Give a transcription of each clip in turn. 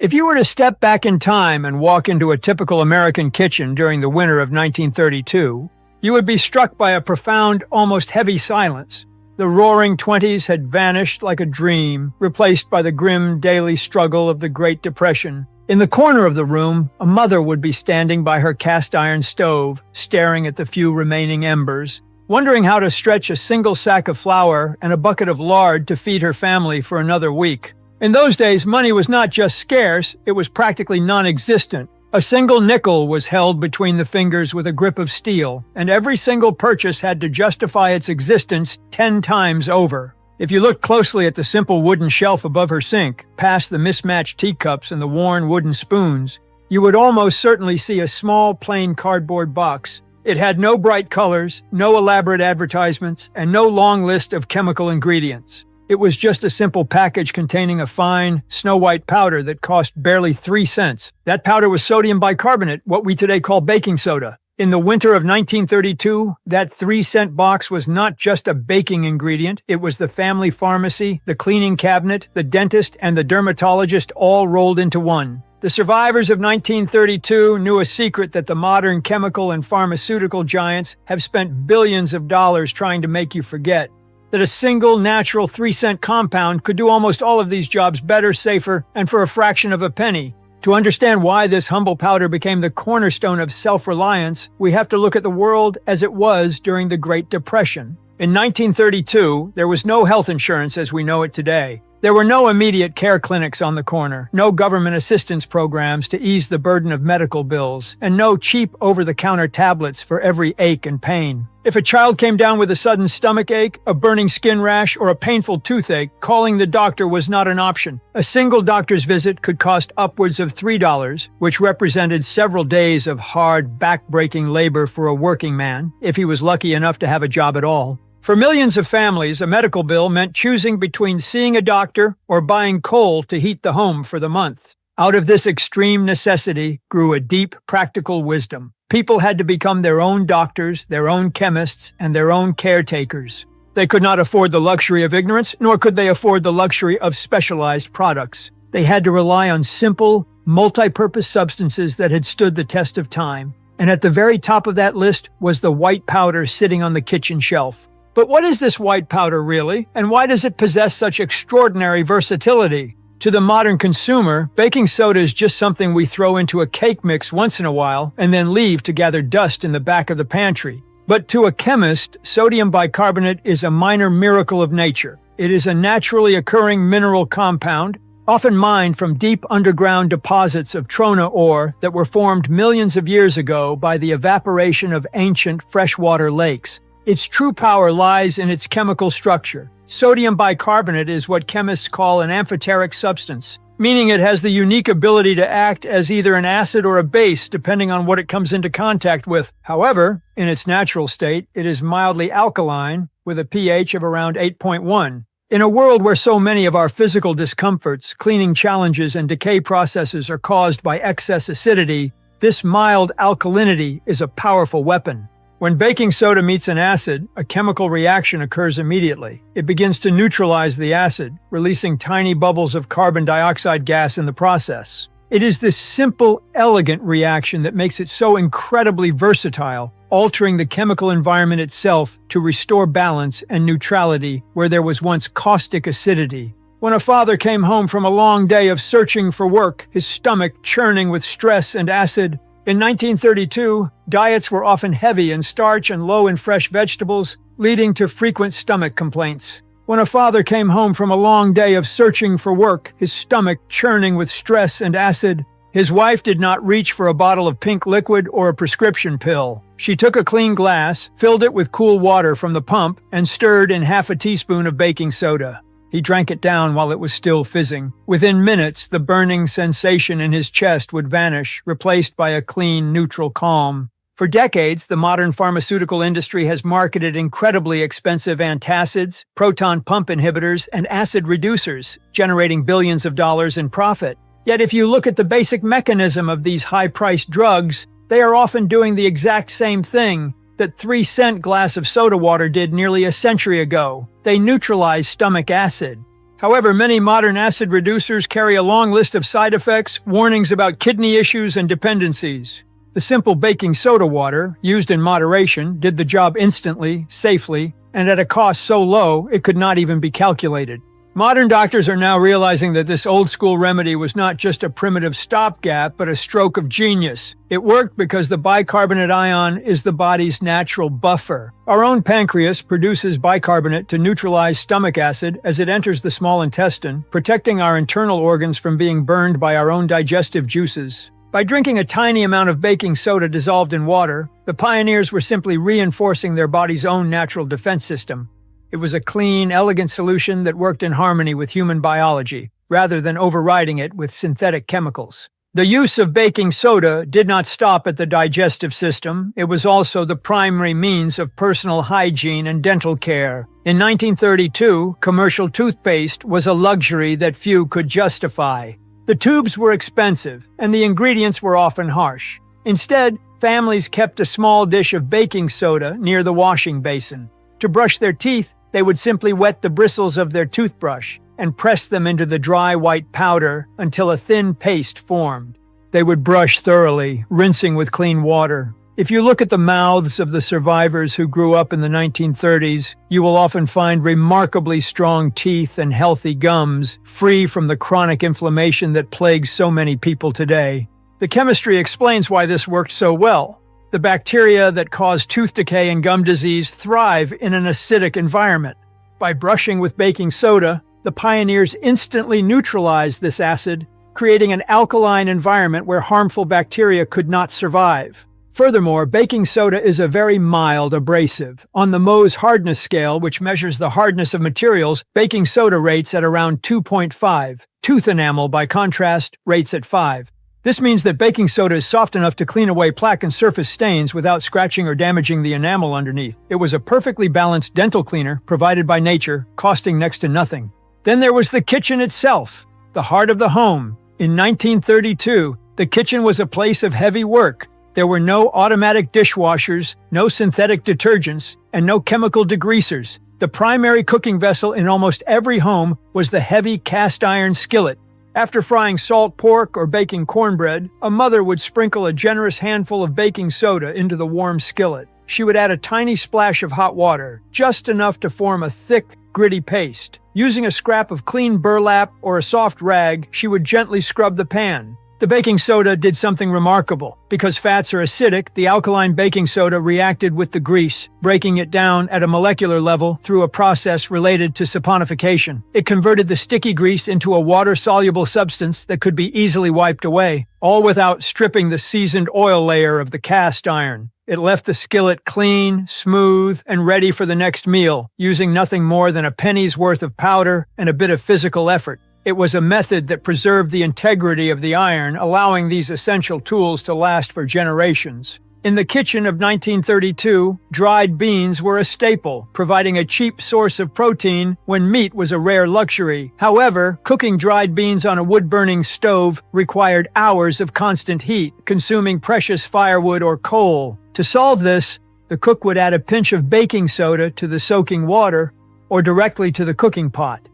If you were to step back in time and walk into a typical American kitchen during the winter of 1932, you would be struck by a profound, almost heavy silence. The roaring 20s had vanished like a dream, replaced by the grim daily struggle of the Great Depression. In the corner of the room, a mother would be standing by her cast-iron stove, staring at the few remaining embers, wondering how to stretch a single sack of flour and a bucket of lard to feed her family for another week. In those days, money was not just scarce, it was practically non-existent. A single nickel was held between the fingers with a grip of steel, and every single purchase had to justify its existence 10 times over. If you looked closely at the simple wooden shelf above her sink, past the mismatched teacups and the worn wooden spoons, you would almost certainly see a small, plain cardboard box. It had no bright colors, no elaborate advertisements, and no long list of chemical ingredients. It was just a simple package containing a fine, snow-white powder that cost barely 3 cents. That powder was sodium bicarbonate, what we today call baking soda. In the winter of 1932, that 3-cent box was not just a baking ingredient, it was the family pharmacy, the cleaning cabinet, the dentist, and the dermatologist all rolled into one. The survivors of 1932 knew a secret that the modern chemical and pharmaceutical giants have spent billions of dollars trying to make you forget. That a single natural 3-cent compound could do almost all of these jobs better, safer, and for a fraction of a penny. To understand why this humble powder became the cornerstone of self-reliance, we have to look at the world as it was during the Great Depression. In 1932, there was no health insurance as we know it today. There were no immediate care clinics on the corner, no government assistance programs to ease the burden of medical bills, and no cheap over-the-counter tablets for every ache and pain. If a child came down with a sudden stomach ache, a burning skin rash, or a painful toothache, calling the doctor was not an option. A single doctor's visit could cost upwards of $3, which represented several days of hard, back-breaking labor for a working man, if he was lucky enough to have a job at all. For millions of families, a medical bill meant choosing between seeing a doctor or buying coal to heat the home for the month. Out of this extreme necessity grew a deep, practical wisdom. People had to become their own doctors, their own chemists, and their own caretakers. They could not afford the luxury of ignorance, nor could they afford the luxury of specialized products. They had to rely on simple, multi-purpose substances that had stood the test of time. And at the very top of that list was the white powder sitting on the kitchen shelf. But what is this white powder really, and why does it possess such extraordinary versatility? To the modern consumer, baking soda is just something we throw into a cake mix once in a while and then leave to gather dust in the back of the pantry. But to a chemist, sodium bicarbonate is a minor miracle of nature. It is a naturally occurring mineral compound, often mined from deep underground deposits of trona ore that were formed millions of years ago by the evaporation of ancient freshwater lakes. Its true power lies in its chemical structure. Sodium bicarbonate is what chemists call an amphoteric substance, meaning it has the unique ability to act as either an acid or a base depending on what it comes into contact with. However, in its natural state, it is mildly alkaline with a pH of around 8.1. In a world where so many of our physical discomforts, cleaning challenges, and decay processes are caused by excess acidity, this mild alkalinity is a powerful weapon. When baking soda meets an acid, a chemical reaction occurs immediately. It begins to neutralize the acid, releasing tiny bubbles of carbon dioxide gas in the process. It is this simple, elegant reaction that makes it so incredibly versatile, altering the chemical environment itself to restore balance and neutrality where there was once caustic acidity. When a father came home from a long day of searching for work, his stomach churning with stress and acid, in 1932, diets were often heavy in starch and low in fresh vegetables, leading to frequent stomach complaints. When a father came home from a long day of searching for work, his stomach churning with stress and acid, his wife did not reach for a bottle of pink liquid or a prescription pill. She took a clean glass, filled it with cool water from the pump, and stirred in half a teaspoon of baking soda. He drank it down while it was still fizzing. Within minutes, the burning sensation in his chest would vanish, replaced by a clean, neutral calm. For decades, the modern pharmaceutical industry has marketed incredibly expensive antacids, proton pump inhibitors, and acid reducers, generating billions of dollars in profit. Yet if you look at the basic mechanism of these high-priced drugs, they are often doing the exact same thing that 3-cent glass of soda water did nearly a century ago. They neutralize stomach acid. However, many modern acid reducers carry a long list of side effects, warnings about kidney issues, and dependencies. The simple baking soda water, used in moderation, did the job instantly, safely, and at a cost so low it could not even be calculated. Modern doctors are now realizing that this old-school remedy was not just a primitive stopgap, but a stroke of genius. It worked because the bicarbonate ion is the body's natural buffer. Our own pancreas produces bicarbonate to neutralize stomach acid as it enters the small intestine, protecting our internal organs from being burned by our own digestive juices. By drinking a tiny amount of baking soda dissolved in water, the pioneers were simply reinforcing their body's own natural defense system. It was a clean, elegant solution that worked in harmony with human biology, rather than overriding it with synthetic chemicals. The use of baking soda did not stop at the digestive system. It was also the primary means of personal hygiene and dental care. In 1932, commercial toothpaste was a luxury that few could justify. The tubes were expensive, and the ingredients were often harsh. Instead, families kept a small dish of baking soda near the washing basin. To brush their teeth, they would simply wet the bristles of their toothbrush and press them into the dry white powder until a thin paste formed. They would brush thoroughly, rinsing with clean water. If you look at the mouths of the survivors who grew up in the 1930s, you will often find remarkably strong teeth and healthy gums, free from the chronic inflammation that plagues so many people today. The chemistry explains why this worked so well. The bacteria that cause tooth decay and gum disease thrive in an acidic environment. By brushing with baking soda, the pioneers instantly neutralized this acid, creating an alkaline environment where harmful bacteria could not survive. Furthermore, baking soda is a very mild abrasive. On the Mohs hardness scale, which measures the hardness of materials, baking soda rates at around 2.5. Tooth enamel, by contrast, rates at 5. This means that baking soda is soft enough to clean away plaque and surface stains without scratching or damaging the enamel underneath. It was a perfectly balanced dental cleaner provided by nature, costing next to nothing. Then there was the kitchen itself, the heart of the home. In 1932, the kitchen was a place of heavy work. There were no automatic dishwashers, no synthetic detergents, and no chemical degreasers. The primary cooking vessel in almost every home was the heavy cast iron skillet. After frying salt pork or baking cornbread, a mother would sprinkle a generous handful of baking soda into the warm skillet. She would add a tiny splash of hot water, just enough to form a thick, gritty paste. Using a scrap of clean burlap or a soft rag, she would gently scrub the pan. The baking soda did something remarkable. Because fats are acidic, the alkaline baking soda reacted with the grease, breaking it down at a molecular level through a process related to saponification. It converted the sticky grease into a water-soluble substance that could be easily wiped away, all without stripping the seasoned oil layer of the cast iron. It left the skillet clean, smooth, and ready for the next meal, using nothing more than a penny's worth of powder and a bit of physical effort. It was a method that preserved the integrity of the iron, allowing these essential tools to last for generations. In the kitchen of 1932, dried beans were a staple, providing a cheap source of protein when meat was a rare luxury. However, cooking dried beans on a wood-burning stove required hours of constant heat, consuming precious firewood or coal. To solve this, the cook would add a pinch of baking soda to the soaking water or directly to the cooking pot.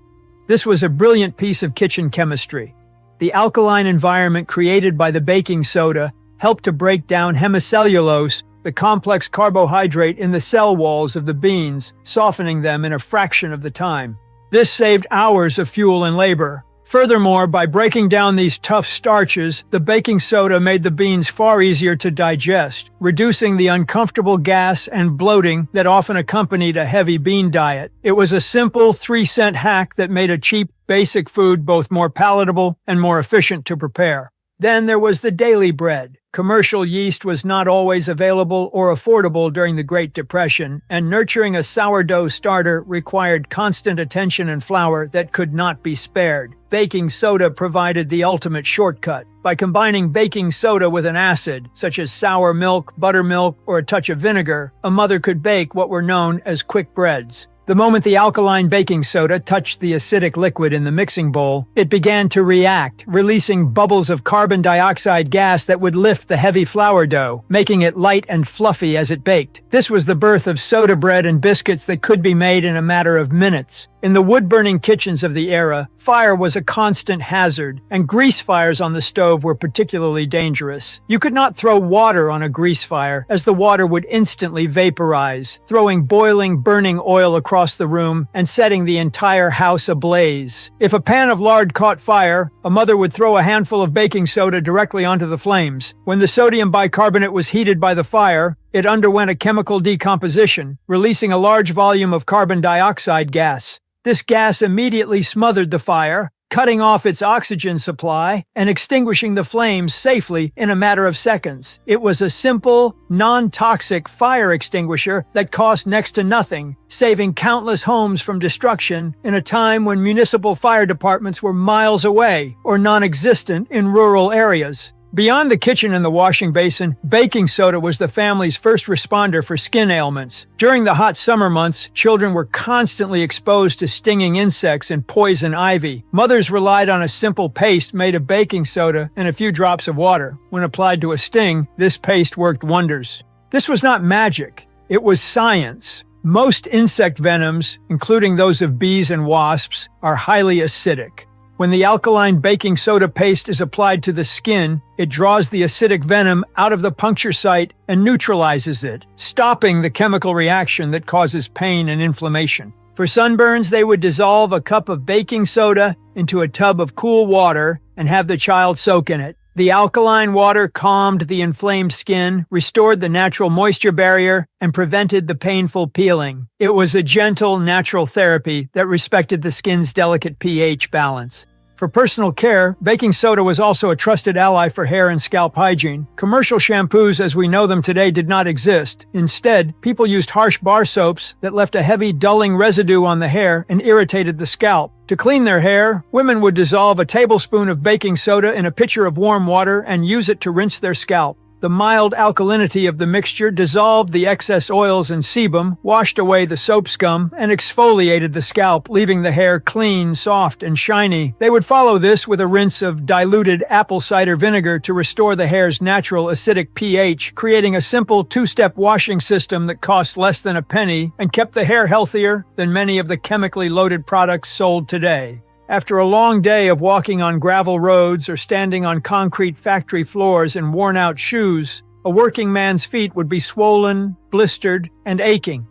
This was a brilliant piece of kitchen chemistry. The alkaline environment created by the baking soda helped to break down hemicellulose, the complex carbohydrate in the cell walls of the beans, softening them in a fraction of the time. This saved hours of fuel and labor. Furthermore, by breaking down these tough starches, the baking soda made the beans far easier to digest, reducing the uncomfortable gas and bloating that often accompanied a heavy bean diet. It was a simple 3-cent hack that made a cheap, basic food both more palatable and more efficient to prepare. Then there was the daily bread. Commercial yeast was not always available or affordable during the Great Depression, and nurturing a sourdough starter required constant attention and flour that could not be spared. Baking soda provided the ultimate shortcut. By combining baking soda with an acid, such as sour milk, buttermilk, or a touch of vinegar, a mother could bake what were known as quick breads. The moment the alkaline baking soda touched the acidic liquid in the mixing bowl, it began to react, releasing bubbles of carbon dioxide gas that would lift the heavy flour dough, making it light and fluffy as it baked. This was the birth of soda bread and biscuits that could be made in a matter of minutes. In the wood-burning kitchens of the era, fire was a constant hazard, and grease fires on the stove were particularly dangerous. You could not throw water on a grease fire, as the water would instantly vaporize, throwing boiling, burning oil across the room and setting the entire house ablaze. If a pan of lard caught fire, a mother would throw a handful of baking soda directly onto the flames. When the sodium bicarbonate was heated by the fire, it underwent a chemical decomposition, releasing a large volume of carbon dioxide gas. This gas immediately smothered the fire, cutting off its oxygen supply and extinguishing the flames safely in a matter of seconds. It was a simple, non-toxic fire extinguisher that cost next to nothing, saving countless homes from destruction in a time when municipal fire departments were miles away or non-existent in rural areas. Beyond the kitchen and the washing basin, baking soda was the family's first responder for skin ailments. During the hot summer months, children were constantly exposed to stinging insects and poison ivy. Mothers relied on a simple paste made of baking soda and a few drops of water. When applied to a sting, this paste worked wonders. This was not magic. It was science. Most insect venoms, including those of bees and wasps, are highly acidic. When the alkaline baking soda paste is applied to the skin, it draws the acidic venom out of the puncture site and neutralizes it, stopping the chemical reaction that causes pain and inflammation. For sunburns, they would dissolve a cup of baking soda into a tub of cool water and have the child soak in it. The alkaline water calmed the inflamed skin, restored the natural moisture barrier, and prevented the painful peeling. It was a gentle, natural therapy that respected the skin's delicate pH balance. For personal care, baking soda was also a trusted ally for hair and scalp hygiene. Commercial shampoos as we know them today did not exist. Instead, people used harsh bar soaps that left a heavy, dulling residue on the hair and irritated the scalp. To clean their hair, women would dissolve a tablespoon of baking soda in a pitcher of warm water and use it to rinse their scalp. The mild alkalinity of the mixture dissolved the excess oils and sebum, washed away the soap scum, and exfoliated the scalp, leaving the hair clean, soft, and shiny. They would follow this with a rinse of diluted apple cider vinegar to restore the hair's natural acidic pH, creating a simple two-step washing system that cost less than a penny and kept the hair healthier than many of the chemically loaded products sold today. After a long day of walking on gravel roads or standing on concrete factory floors in worn-out shoes, a working man's feet would be swollen, blistered, and aching.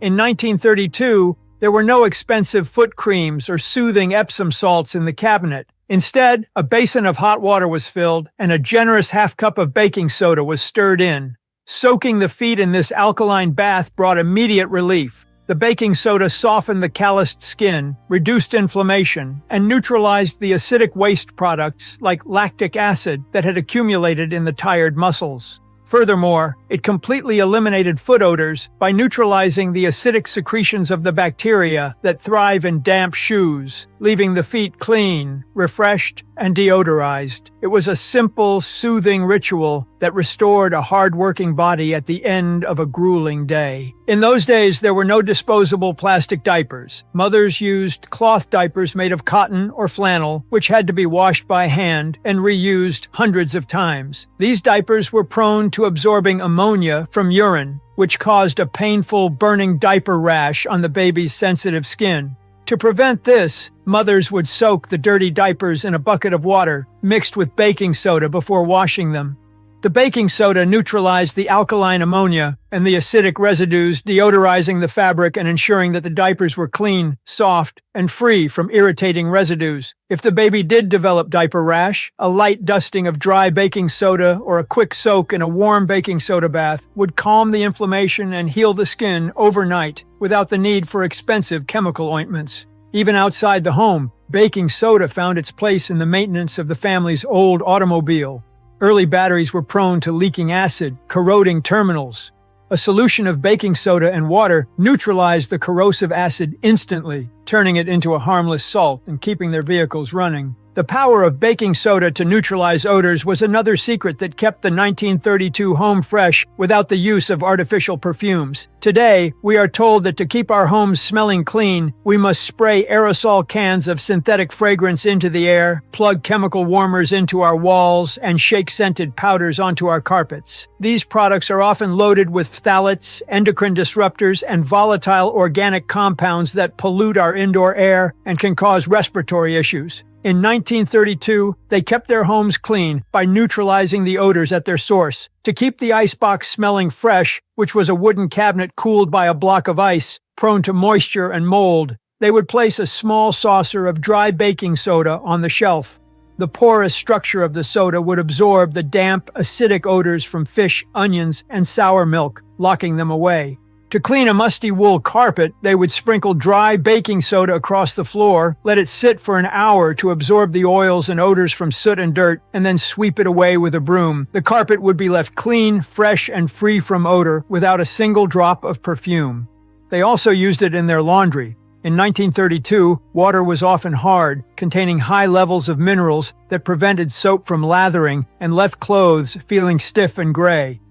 In 1932, there were no expensive foot creams or soothing Epsom salts in the cabinet. Instead, a basin of hot water was filled and a generous half-cup of baking soda was stirred in. Soaking the feet in this alkaline bath brought immediate relief. The baking soda softened the calloused skin, reduced inflammation, and neutralized the acidic waste products like lactic acid that had accumulated in the tired muscles. Furthermore, it completely eliminated foot odors by neutralizing the acidic secretions of the bacteria that thrive in damp shoes, leaving the feet clean, refreshed, and deodorized. It was a simple, soothing ritual that restored a hard-working body at the end of a grueling day. In those days, there were no disposable plastic diapers. Mothers used cloth diapers made of cotton or flannel, which had to be washed by hand and reused hundreds of times. These diapers were prone to absorbing ammonia from urine, which caused a painful, burning diaper rash on the baby's sensitive skin. To prevent this, mothers would soak the dirty diapers in a bucket of water mixed with baking soda before washing them. The baking soda neutralized the alkaline ammonia and the acidic residues, deodorizing the fabric and ensuring that the diapers were clean, soft, and free from irritating residues. If the baby did develop diaper rash, a light dusting of dry baking soda or a quick soak in a warm baking soda bath would calm the inflammation and heal the skin overnight without the need for expensive chemical ointments. Even outside the home, baking soda found its place in the maintenance of the family's old automobile. Early batteries were prone to leaking acid, corroding terminals. A solution of baking soda and water neutralized the corrosive acid instantly, turning it into a harmless salt and keeping their vehicles running. The power of baking soda to neutralize odors was another secret that kept the 1932 home fresh without the use of artificial perfumes. Today, we are told that to keep our homes smelling clean, we must spray aerosol cans of synthetic fragrance into the air, plug chemical warmers into our walls, and shake scented powders onto our carpets. These products are often loaded with phthalates, endocrine disruptors, and volatile organic compounds that pollute our indoor air and can cause respiratory issues. In 1932, they kept their homes clean by neutralizing the odors at their source. To keep the icebox smelling fresh, which was a wooden cabinet cooled by a block of ice, prone to moisture and mold, they would place a small saucer of dry baking soda on the shelf. The porous structure of the soda would absorb the damp, acidic odors from fish, onions, and sour milk, locking them away. To clean a musty wool carpet, they would sprinkle dry baking soda across the floor, let it sit for an hour to absorb the oils and odors from soot and dirt, and then sweep it away with a broom. The carpet would be left clean, fresh, and free from odor without a single drop of perfume. They also used it in their laundry. In 1932, water was often hard, containing high levels of minerals that prevented soap from lathering and left clothes feeling stiff and gray.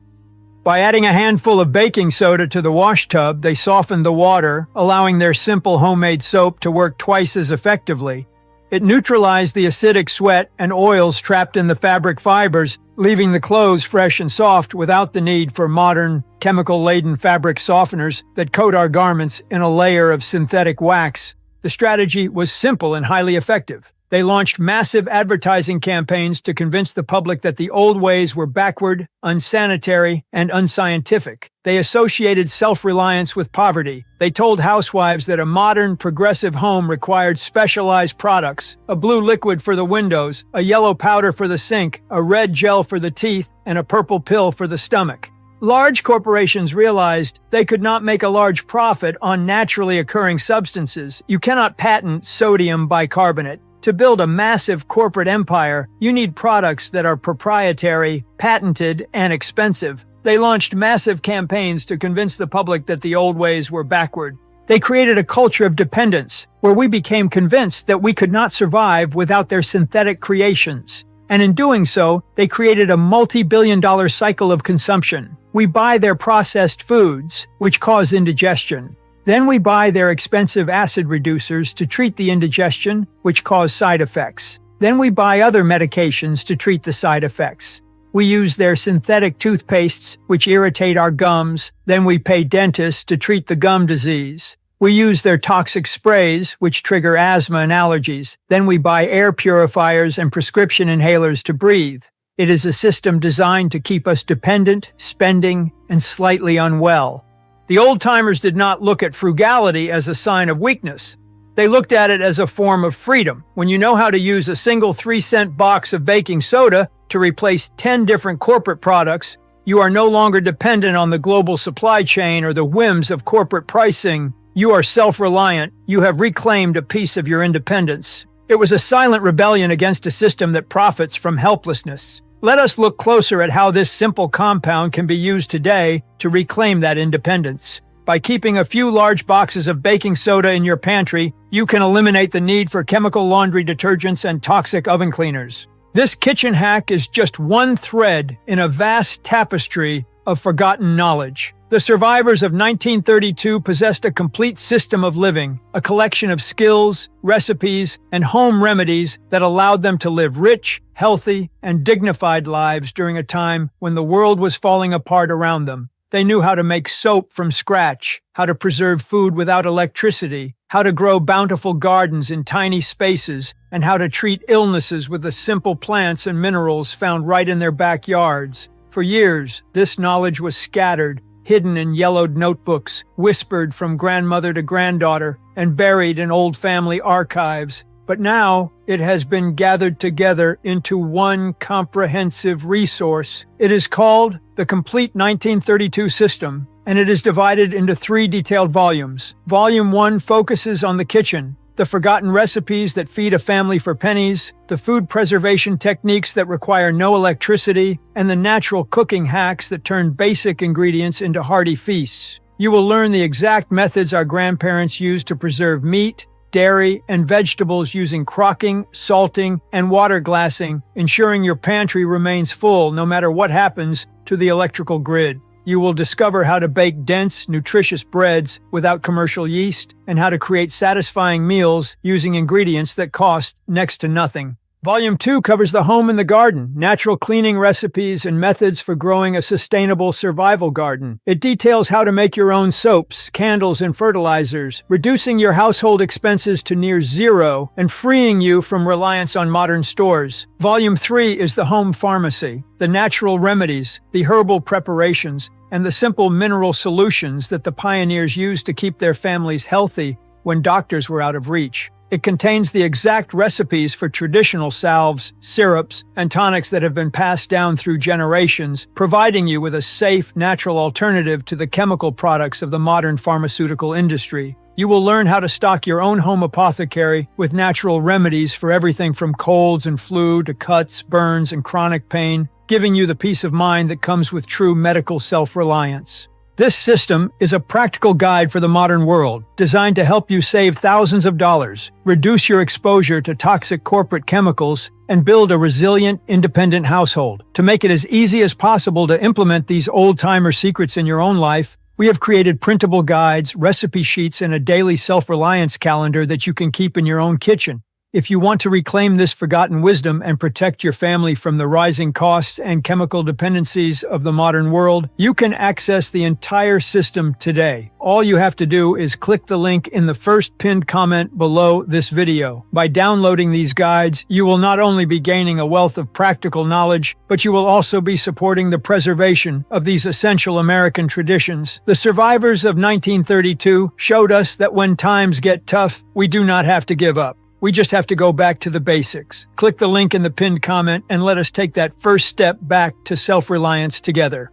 By adding a handful of baking soda to the wash tub, they softened the water, allowing their simple homemade soap to work twice as effectively. It neutralized the acidic sweat and oils trapped in the fabric fibers, leaving the clothes fresh and soft without the need for modern, chemical-laden fabric softeners that coat our garments in a layer of synthetic wax. The strategy was simple and highly effective. They launched massive advertising campaigns to convince the public that the old ways were backward, unsanitary, and unscientific. They associated self-reliance with poverty. They told housewives that a modern, progressive home required specialized products, a blue liquid for the windows, a yellow powder for the sink, a red gel for the teeth, and a purple pill for the stomach. Large corporations realized they could not make a large profit on naturally occurring substances. You cannot patent sodium bicarbonate. To build a massive corporate empire, you need products that are proprietary, patented, and expensive. They launched massive campaigns to convince the public that the old ways were backward. They created a culture of dependence, where we became convinced that we could not survive without their synthetic creations. And in doing so, they created a multi-billion-dollar cycle of consumption. We buy their processed foods, which cause indigestion. Then we buy their expensive acid reducers to treat the indigestion, which cause side effects. Then we buy other medications to treat the side effects. We use their synthetic toothpastes, which irritate our gums. Then we pay dentists to treat the gum disease. We use their toxic sprays, which trigger asthma and allergies. Then we buy air purifiers and prescription inhalers to breathe. It is a system designed to keep us dependent, spending, and slightly unwell. The old-timers did not look at frugality as a sign of weakness. They looked at it as a form of freedom. When you know how to use a single 3-cent box of baking soda to replace 10 different corporate products, you are no longer dependent on the global supply chain or the whims of corporate pricing. You are self-reliant. You have reclaimed a piece of your independence. It was a silent rebellion against a system that profits from helplessness. Let us look closer at how this simple compound can be used today to reclaim that independence. By keeping a few large boxes of baking soda in your pantry, you can eliminate the need for chemical laundry detergents and toxic oven cleaners. This kitchen hack is just one thread in a vast tapestry of forgotten knowledge. The survivors of 1932 possessed a complete system of living, a collection of skills, recipes, and home remedies that allowed them to live rich, healthy, and dignified lives during a time when the world was falling apart around them. They knew how to make soap from scratch, how to preserve food without electricity, how to grow bountiful gardens in tiny spaces, and how to treat illnesses with the simple plants and minerals found right in their backyards. For years, this knowledge was scattered, hidden in yellowed notebooks, whispered from grandmother to granddaughter, and buried in old family archives. But now, it has been gathered together into one comprehensive resource. It is called the Complete 1932 System, and it is divided into 3 detailed volumes. Volume 1 focuses on the kitchen, the forgotten recipes that feed a family for pennies, the food preservation techniques that require no electricity, and the natural cooking hacks that turn basic ingredients into hearty feasts. You will learn the exact methods our grandparents used to preserve meat, dairy, and vegetables using crocking, salting, and water glassing, ensuring your pantry remains full no matter what happens to the electrical grid. You will discover how to bake dense, nutritious breads without commercial yeast and how to create satisfying meals using ingredients that cost next to nothing. Volume 2 covers the home and the garden, natural cleaning recipes and methods for growing a sustainable survival garden. It details how to make your own soaps, candles, and fertilizers, reducing your household expenses to near zero and freeing you from reliance on modern stores. Volume 3 is the home pharmacy, the natural remedies, the herbal preparations, and the simple mineral solutions that the pioneers used to keep their families healthy when doctors were out of reach. It contains the exact recipes for traditional salves, syrups, and tonics that have been passed down through generations, providing you with a safe, natural alternative to the chemical products of the modern pharmaceutical industry. You will learn how to stock your own home apothecary with natural remedies for everything from colds and flu to cuts, burns, and chronic pain, giving you the peace of mind that comes with true medical self-reliance. This system is a practical guide for the modern world, designed to help you save thousands of dollars, reduce your exposure to toxic corporate chemicals, and build a resilient, independent household. To make it as easy as possible to implement these old-timer secrets in your own life, we have created printable guides, recipe sheets, and a daily self-reliance calendar that you can keep in your own kitchen. If you want to reclaim this forgotten wisdom and protect your family from the rising costs and chemical dependencies of the modern world, you can access the entire system today. All you have to do is click the link in the first pinned comment below this video. By downloading these guides, you will not only be gaining a wealth of practical knowledge, but you will also be supporting the preservation of these essential American traditions. The survivors of 1932 showed us that when times get tough, we do not have to give up. We just have to go back to the basics. Click the link in the pinned comment and let us take that first step back to self-reliance together.